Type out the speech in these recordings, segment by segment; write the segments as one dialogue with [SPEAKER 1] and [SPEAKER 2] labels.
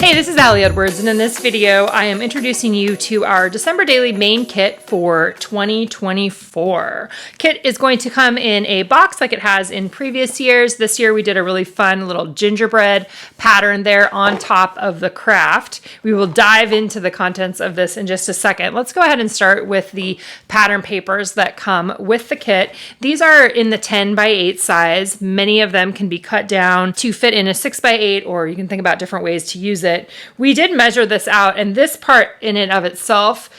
[SPEAKER 1] Hey, this is Allie Edwards, and in this video, I am introducing you to our December Daily main kit for 2024. Kit is going to come in a box like it has in previous years. This year, we did a really fun little gingerbread pattern there on top of the craft. We will dive into the contents of this in just a second. Let's go ahead and start with the pattern papers that come with the kit. These are in the 10 by 8 size. Many of them can be cut down to fit in a 6 by 8, or you can think about different ways to use it. We did measure this out, and this part in and of itself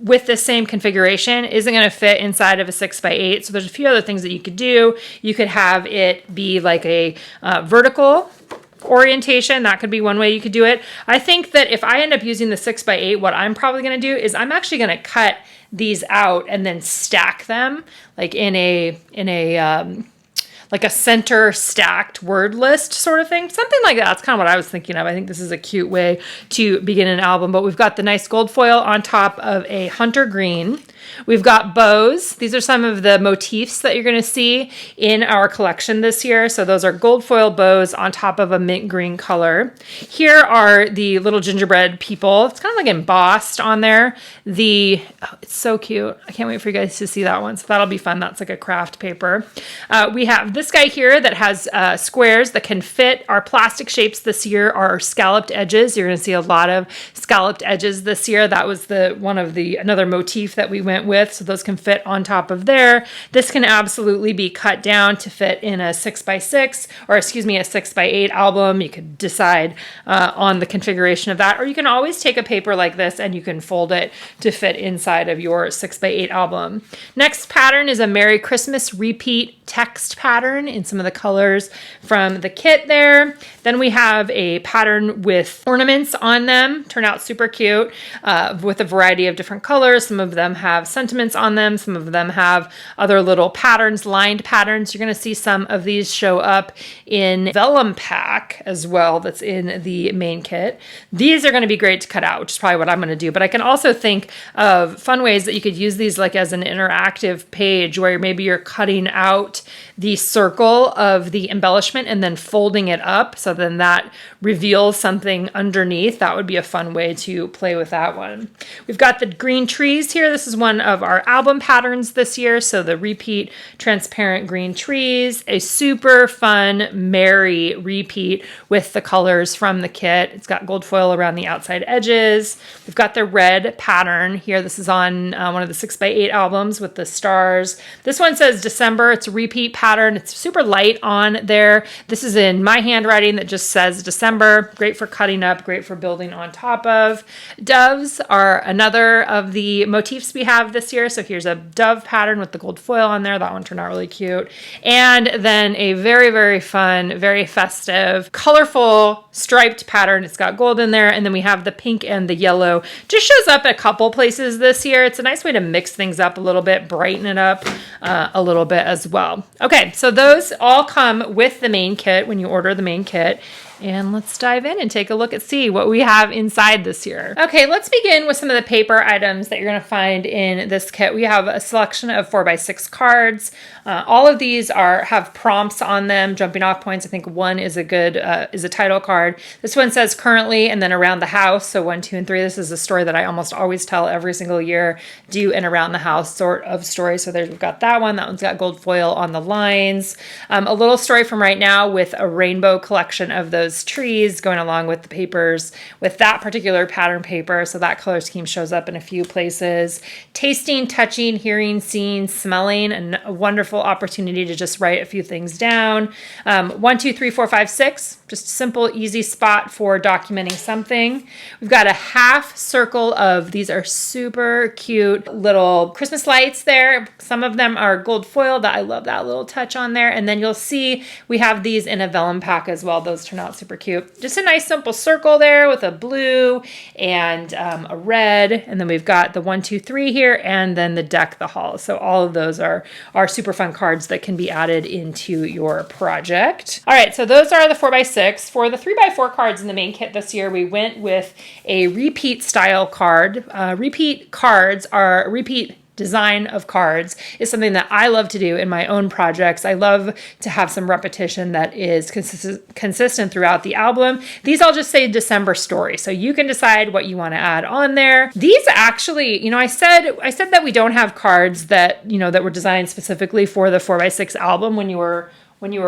[SPEAKER 1] with the same configuration isn't going to fit inside of a 6 by 8. So there's a few other things that you could do. You could have it be like a vertical orientation. That could be one way you could do it. I think that if I end up using the 6 by 8, what I'm probably going to do is I'm actually going to cut these out and then stack them like in a like a center stacked word list sort of thing. Something like that. That's kind of what I was thinking of. I think this is a cute way to begin an album. But we've got the nice gold foil on top of a hunter green. We've got bows. These are some of the motifs that you're going to see in our collection this year. So those are gold foil bows on top of a mint green color. Here are the little gingerbread people. It's kind of like embossed on there. It's so cute. I can't wait for you guys to see that one. So that'll be fun. That's like a craft paper. We have this guy here that has squares that can fit. Our plastic shapes this year are scalloped edges. You're going to see a lot of scalloped edges this year. That was another motif that we went with, so those can fit on top of there. This can absolutely be cut down to fit in a 6 by 6, or excuse me, a 6 by 8 album. You could decide on the configuration of that, or you can always take a paper like this and you can fold it to fit inside of your 6 by 8 album. Next pattern is a Merry Christmas repeat text pattern in some of the colors from the kit there. Then we have a pattern with ornaments on them. Turn out super cute with a variety of different colors. Some of them have sentiments on them. Some of them have other little patterns, lined patterns. You're going to see some of these show up in vellum pack as well that's in the main kit. These are going to be great to cut out, which is probably what I'm going to do. But I can also think of fun ways that you could use these like as an interactive page where maybe you're cutting out the circle of the embellishment and then folding it up. So then that reveals something underneath. That would be a fun way to play with that one. We've got the green trees here. This is one of our album patterns this year. So the repeat transparent green trees, a super fun, merry repeat with the colors from the kit. It's got gold foil around the outside edges. We've got the red pattern here. This is on one of the 6 by 8 albums with the stars. This one says December. It's a repeat pattern. It's super light on there. This is in my handwriting that just says December. Great for cutting up, great for building on top of. Doves are another of the motifs we have this year. So here's a dove pattern with the gold foil on there. That one turned out really cute. And then a very, very fun, very festive, colorful striped pattern. It's got gold in there. And then we have the pink and the yellow. Just shows up a couple places this year. It's a nice way to mix things up a little bit, brighten it up a little bit as well. Okay, so those all come with the main kit when you order the main kit. And let's dive in and take a look and see what we have inside this year. Okay, let's begin with some of the paper items that you're going to find in this kit. We have a selection of 4 by 6 cards. All of these have prompts on them, jumping off points. I think one is a title card. This one says currently and then around the house. So 1, 2, and 3. This is a story that I almost always tell every single year. Do an around the house sort of story. So we've got that one. That one's got gold foil on the lines. A little story from right now with a rainbow collection of those trees going along with the papers with that particular pattern paper. So that color scheme shows up in a few places. Tasting, touching, hearing, seeing, smelling, and a wonderful opportunity to just write a few things down. 1, 2, 3, 4, 5, 6. Just a simple, easy spot for documenting something. We've got a half circle of, these are super cute little Christmas lights there. Some of them are gold foil. I love that little touch on there. And then you'll see we have these in a vellum pack as well. Those turn out super cute. Just a nice simple circle there with a blue and a red. And then we've got the 1, 2, 3 here, and then the deck the hall. So all of those are super fun cards that can be added into your project. All right, so those are the 4 by 6. For the 3 by 4 cards in the main kit this year, we went with a repeat style card. Repeat cards are repeat design of cards is something that I love to do in my own projects. I love to have some repetition that is consistent throughout the album. These all just say December story, so you can decide what you want to add on there. These actually, you know, I said that we don't have cards that, you know, that were designed specifically for the 4x6 album when you were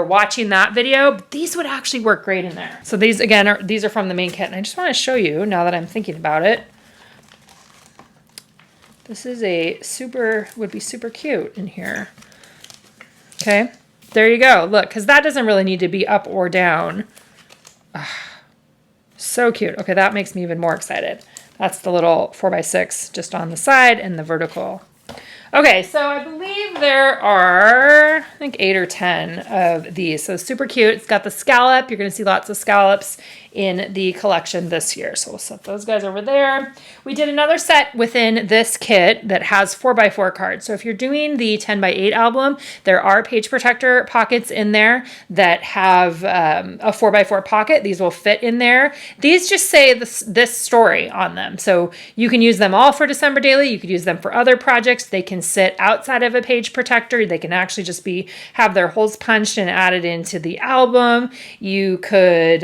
[SPEAKER 1] watching that video, but these would actually work great in there. So these, again, these are from the main kit, and I just want to show you, now that I'm thinking about it, this is would be super cute in here. Okay, there you go. Look, because that doesn't really need to be up or down. So cute. Okay, that makes me even more excited. That's the little 4x6 just on the side and the vertical. Okay, so I believe there are, I think 8 or 10 of these. So super cute. It's got the scallop. You're going to see lots of scallops in the collection this year. So we'll set those guys over there. We did another set within this kit that has 4x4 cards. So if you're doing the 10x8 album, there are page protector pockets in there that have a 4x4 pocket. These will fit in there. These just say this story on them. So you can use them all for December Daily. You could use them for other projects. They can sit outside of a page protector. They can actually just have their holes punched and added into the album. You could,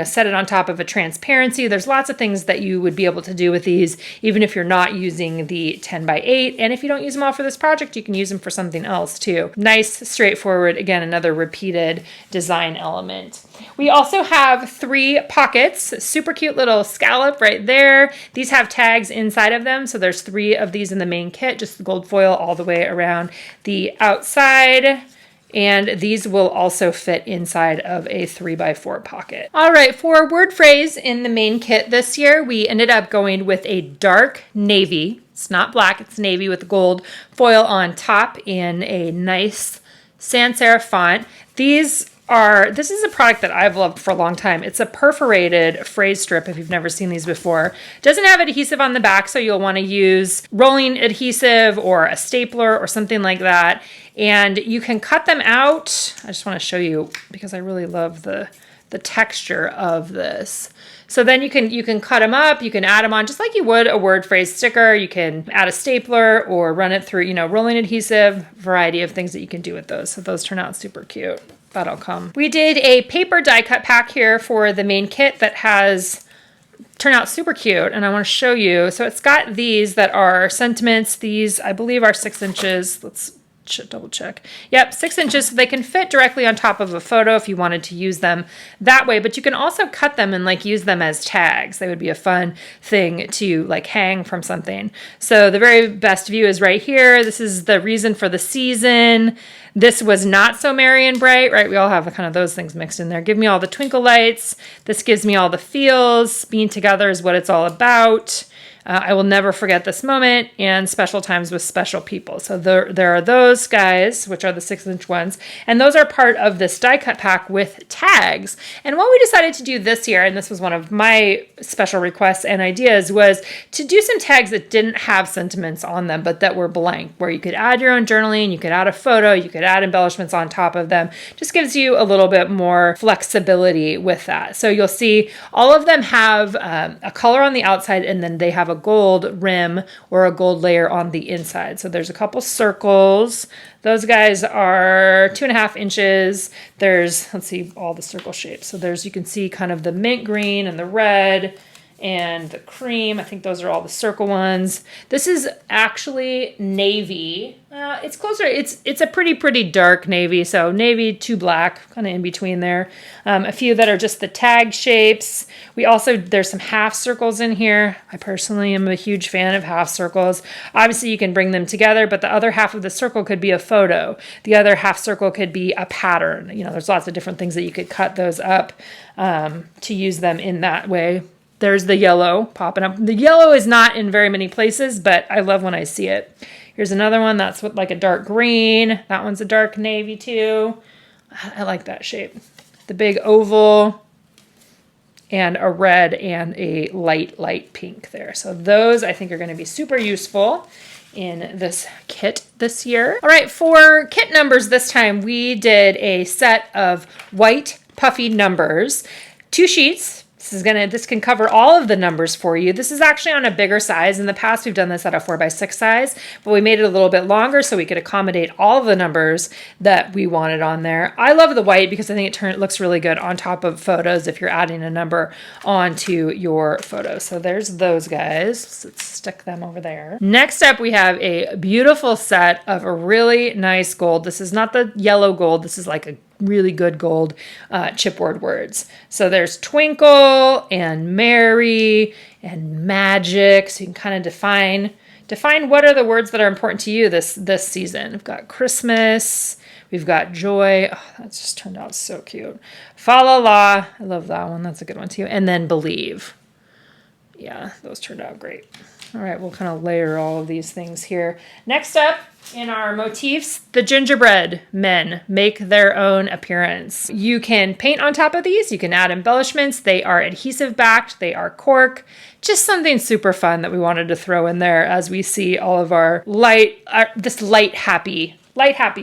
[SPEAKER 1] set it on top of a transparency. There's lots of things that you would be able to do with these, even if you're not using the 10x8. And if you don't use them all for this project, you can use them for something else too. Nice, straightforward, again, another repeated design element. We also have 3 pockets, super cute little scallop right there. These have tags inside of them. So there's 3 of these in the main kit, just the gold foil all the way around the outside. And these will also fit inside of a 3x4 pocket. All right, for word phrase in the main kit this year, we ended up going with a dark navy. It's not black, it's navy with gold foil on top in a nice sans serif font. This is a product that I've loved for a long time. It's a perforated phrase strip if you've never seen these before. It doesn't have adhesive on the back, so you'll want to use rolling adhesive or a stapler or something like that. And you can cut them out. I just want to show you because I really love the texture of this. So then you can cut them up, you can add them on just like you would a word phrase sticker. You can add a stapler or run it through, rolling adhesive, variety of things that you can do with those. So those turn out super cute. That'll come. We did a paper die cut pack here for the main kit that turned out super cute, and I want to show you. So it's got these that are sentiments. These, I believe, are 6 inches. Let's double check. Yep, 6 inches. So they can fit directly on top of a photo if you wanted to use them that way, but you can also cut them and use them as tags. They would be a fun thing to hang from something. So the very best view is right here. This is the reason for the season. This was not so merry and bright, right? We all have kind of those things mixed in there. Give me all the twinkle lights. This gives me all the feels. Being together is what it's all about. I will never forget this moment, and special times with special people. So there are those guys, which are the 6-inch ones, and those are part of this die cut pack with tags. And what we decided to do this year, and this was one of my special requests and ideas, was to do some tags that didn't have sentiments on them, but that were blank, where you could add your own journaling, you could add a photo, you could add embellishments on top of them. Just gives you a little bit more flexibility with that. So you'll see all of them have a color on the outside, and then they have a gold rim or a gold layer on the inside. So there's a couple circles. Those guys are 2.5 inches. There's, let's see, all the circle shapes. So you can see kind of the mint green and the red and the cream. I think those are all the circle ones. This is actually navy. It's closer. It's a pretty dark navy. So navy to black, kind of in between there. A few that are just the tag shapes. There's some half circles in here. I personally am a huge fan of half circles. Obviously you can bring them together, but the other half of the circle could be a photo. The other half circle could be a pattern. There's lots of different things that you could cut those up to use them in that way. There's the yellow popping up. The yellow is not in very many places, but I love when I see it. Here's another one that's with a dark green. That one's a dark navy too. I like that shape. The big oval and a red and a light pink there. So those I think are going to be super useful in this kit this year. All right, for kit numbers this time, we did a set of white puffy numbers, 2 sheets, This can cover all of the numbers for you. This is actually on a bigger size. In the past, we've done this at a 4x6 size, but we made it a little bit longer so we could accommodate all of the numbers that we wanted on there. I love the white because I think it looks really good on top of photos if you're adding a number onto your photos. So there's those guys. Let's stick them over there. Next up, we have a beautiful set of a really nice gold. This is not the yellow gold. This is like a really good gold chipboard words. So there's twinkle and merry and magic. So you can kind of define what are the words that are important to you this season. We've got Christmas. We've got joy. Oh, that just turned out so cute. Fa la la. I love that one. That's a good one too. And then believe. Yeah, those turned out great. All right, we'll kind of layer all of these things here. Next up in our motifs, the gingerbread men make their own appearance. You can paint on top of these. You can add embellishments. They are adhesive backed. They are cork. Just something super fun that we wanted to throw in there as we see all of our this light, happy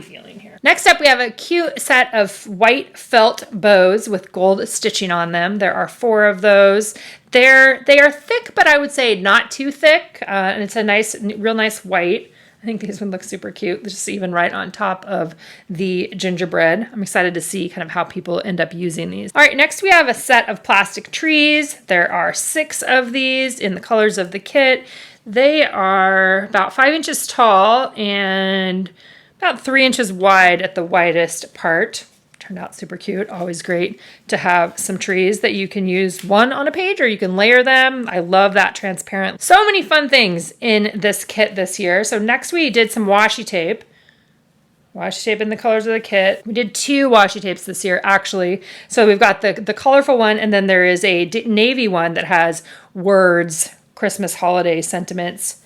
[SPEAKER 1] feeling here. Next up, we have a cute set of white felt bows with gold stitching on them. There are 4 of those. They are thick, but I would say not too thick. And it's a real nice white. I think these would look super cute, just even right on top of the gingerbread. I'm excited to see kind of how people end up using these. All right, next we have a set of plastic trees. There are 6 of these in the colors of the kit. They are about 5 inches tall and about 3 inches wide at the widest part. Turned out super cute. Always great to have some trees that you can use one on a page or you can layer them. I love that transparent. So many fun things in this kit this year. So next we did some washi tape. Washi tape in the colors of the kit. We did 2 washi tapes this year, actually. So we've got the colorful one, and then there is a navy one that has words, Christmas holiday sentiments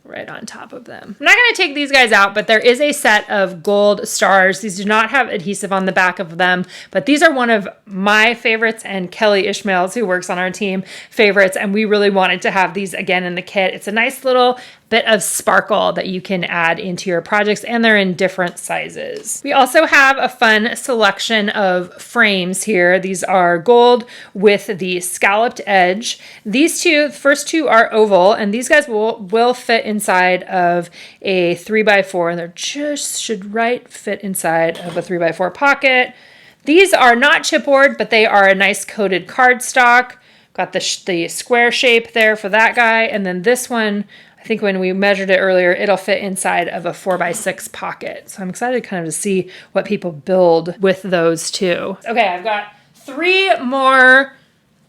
[SPEAKER 1] right on top of them. I'm not going to take these guys out, but there is a set of gold stars. These do not have adhesive on the back of them, but these are one of my favorites and Kelly Ishmael's, who works on our team, favorites, and we really wanted to have these again in the kit. It's a nice little bit of sparkle that you can add into your projects, and they're in different sizes. We also have a fun selection of frames here. These are gold with the scalloped edge. These first two are oval, and these guys will fit inside of a 3x4, and they're just should fit inside of a 3x4 pocket. These are not chipboard, but they are a nice coated cardstock. Got the square shape there for that guy, and then this one, I think when we measured it earlier, it'll fit inside of a 4x6 pocket. So I'm excited kind of to see what people build with those too. Okay, I've got 3 more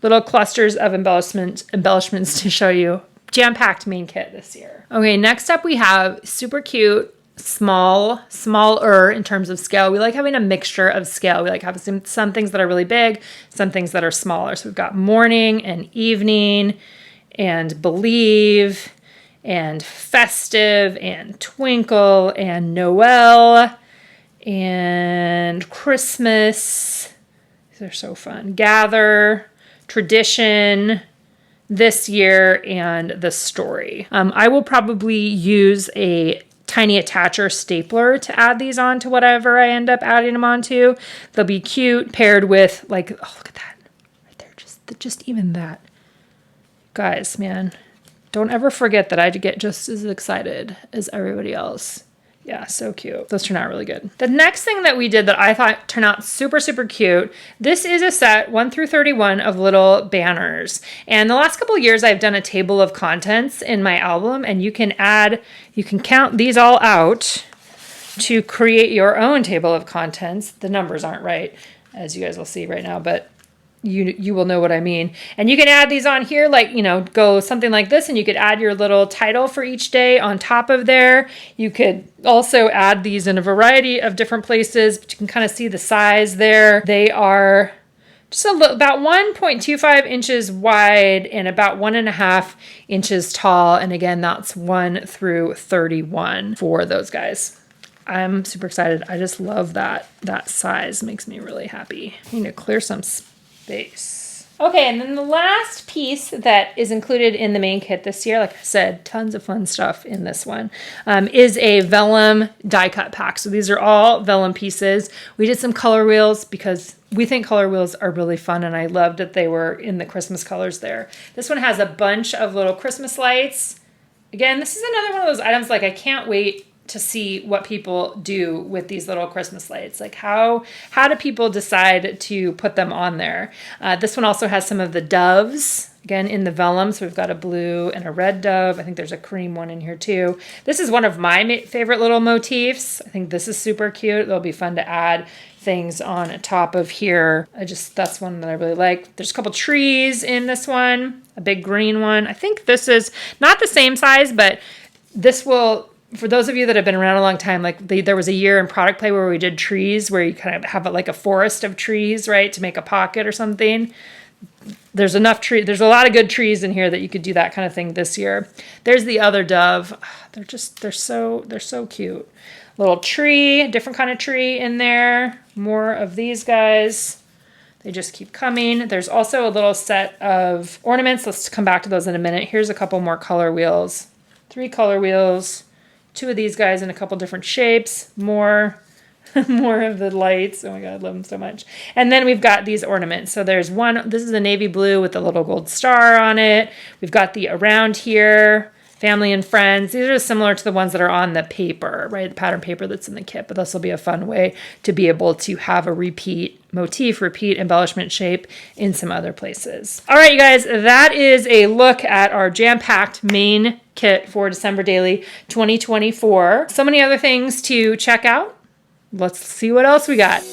[SPEAKER 1] little clusters of embellishments to show you. Jam-packed main kit this year. Okay, next up we have super cute, smaller in terms of scale. We like having a mixture of scale. We like having some things that are really big, some things that are smaller. So we've got morning and evening and believe and festive and twinkle and Noel and Christmas. These are so fun. Gather, tradition, this year, and the story. I will probably use a tiny attacher stapler to add these on to whatever I end up adding them onto. They'll be cute paired with oh, look at that right there. Just even that. Guys, man, don't ever forget that I get just as excited as everybody else. Yeah, so cute. Those turn out really good. The next thing that we did that I thought turned out super, super cute, this is a set 1 through 31 of little banners. And the last couple of years I've done a table of contents in my album, and you can count these all out to create your own table of contents. The numbers aren't right, as you guys will see right now, but you will know what I mean. And you can add these on here, like, go something like this, and you could add your little title for each day on top of there. You could also add these in a variety of different places, but you can kind of see the size there. They are just about 1.25 inches wide and about 1.5 inches tall. And again, that's 1 through 31 for those guys. I'm super excited. I just love that size. Makes me really happy. I need to clear some space. Okay, and then the last piece that is included in the main kit this year, like I said, tons of fun stuff in this one, is a vellum die cut pack. So these are all vellum pieces. We did some color wheels because we think color wheels are really fun, and I loved that they were in the Christmas colors there. This one has a bunch of little Christmas lights. Again, this is another one of those items, like I can't wait to see what people do with these little Christmas lights. Like how do people decide to put them on there? This one also has some of the doves, again, in the vellum. So we've got a blue and a red dove. I think there's a cream one in here too. This is one of my favorite little motifs. I think this is super cute. It'll be fun to add things on top of here. That's one that I really like. There's a couple trees in this one, a big green one. I think this is not the same size, but this will, for those of you that have been around a long time, like there was a year in product play where we did trees, where you kind of have like a forest of trees, right, to make a pocket or something. There's enough tree. There's a lot of good trees in here that you could do that kind of thing this year. There's the other dove. They're so cute. Little tree, different kind of tree in there. More of these guys. They just keep coming. There's also a little set of ornaments. Let's come back to those in a minute. Here's a couple more color wheels. 3 color wheels. 2 of these guys in a couple different shapes. More of the lights. Oh my God, I love them so much. And then we've got these ornaments. So there's one, this is a navy blue with a little gold star on it. We've got the around here, family and friends. These are similar to the ones that are on the paper, right? The pattern paper that's in the kit, but this will be a fun way to be able to have a repeat motif, repeat embellishment shape in some other places. All right, you guys, that is a look at our jam-packed main kit for December Daily 2024. So many other things to check out. Let's see what else we got.